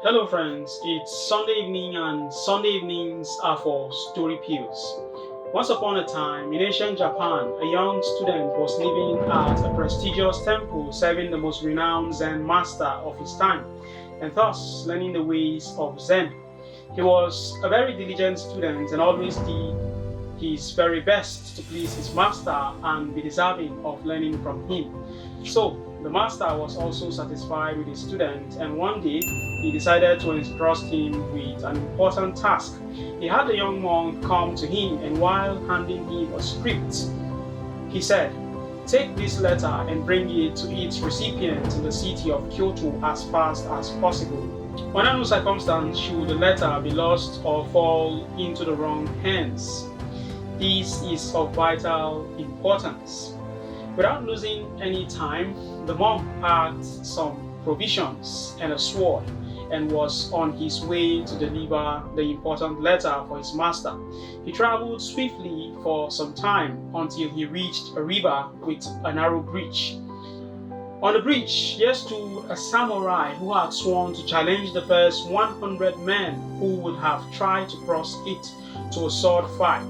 Hello friends, it's Sunday evening and Sunday evenings are for story pills. Once upon a time, in ancient Japan, a young student was living at a prestigious temple serving the most renowned Zen master of his time and thus learning the ways of Zen. He was a very diligent student and always did his very best to please his master and be deserving of learning from him. So, the master was also satisfied with his student, and one day he decided to entrust him with an important task. He had the young monk come to him, and while handing him a script, he said, "Take this letter and bring it to its recipient in the city of Kyoto as fast as possible. Under no circumstance should the letter be lost or fall into the wrong hands. This is of vital importance." Without losing any time, the monk packed some provisions and a sword and was on his way to deliver the important letter for his master. He traveled swiftly for some time until he reached a river with a narrow bridge. On the bridge, there stood a samurai who had sworn to challenge the first 100 men who would have tried to cross it to a sword fight.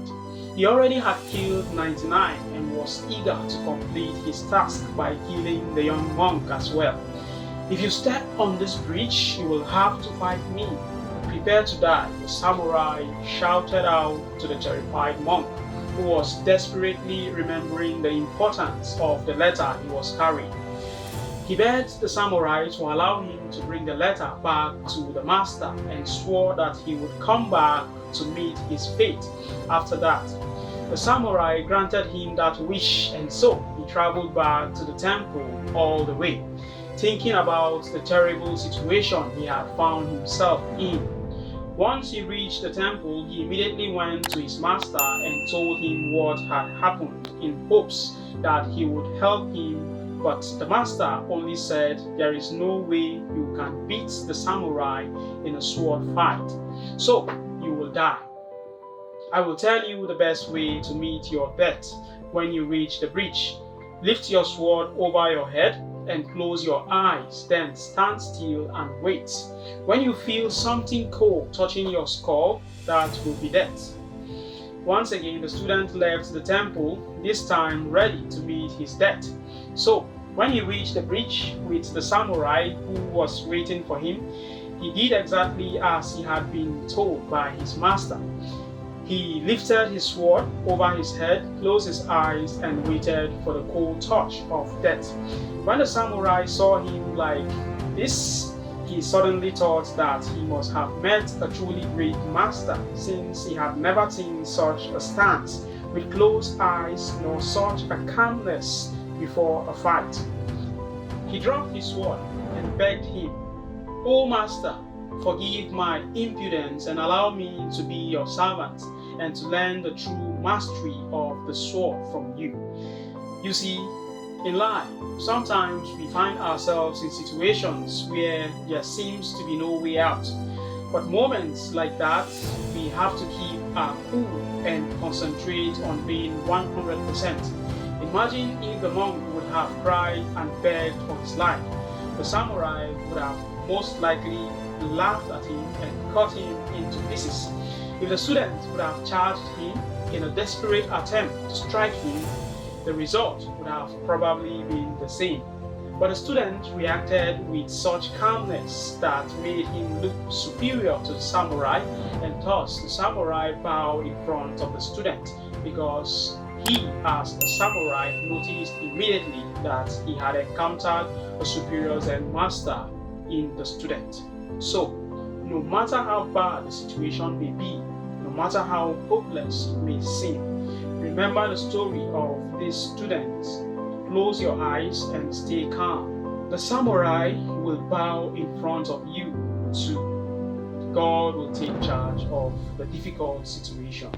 He already had killed 99 and was eager to complete his task by killing the young monk as well. "If you step on this bridge, you will have to fight me. Prepare to die," the samurai shouted out to the terrified monk, who was desperately remembering the importance of the letter he was carrying. He begged the samurai to allow him to bring the letter back to the master and swore that he would come back to meet his fate after that. The samurai granted him that wish, and so he traveled back to the temple all the way, thinking about the terrible situation he had found himself in. Once he reached the temple, he immediately went to his master and told him what had happened in hopes that he would help him, but the master only said, "There is no way you can beat the samurai in a sword fight, so you will die. I will tell you the best way to meet your death. When you reach the bridge, lift your sword over your head and close your eyes, then stand still and wait. When you feel something cold touching your skull, that will be death." Once again, the student left the temple, this time ready to meet his death. So, when he reached the bridge with the samurai who was waiting for him, he did exactly as he had been told by his master. He lifted his sword over his head, closed his eyes, and waited for the cold touch of death. When the samurai saw him like this, he suddenly thought that he must have met a truly great master, since he had never seen such a stance with closed eyes nor such a calmness before a fight. He dropped his sword and begged him, "O master, forgive my impudence and allow me to be your servant and to learn the true mastery of the sword from you." You see, in life, sometimes we find ourselves in situations where there seems to be no way out. But moments like that, we have to keep our cool and concentrate on being 100%. Imagine if the monk would have cried and begged for his life. The samurai would have most likely laughed at him and cut him into pieces. If the student would have charged him in a desperate attempt to strike him, the result would have probably been the same. But the student reacted with such calmness that made him look superior to the samurai, and thus the samurai bowed in front of the student because he, as the samurai, noticed immediately that he had encountered a superior Zen master in the student. So, no matter how bad the situation may be, no matter how hopeless it may seem, remember the story of this student. Close your eyes and stay calm. The samurai will bow in front of you too. God will take charge of the difficult situation.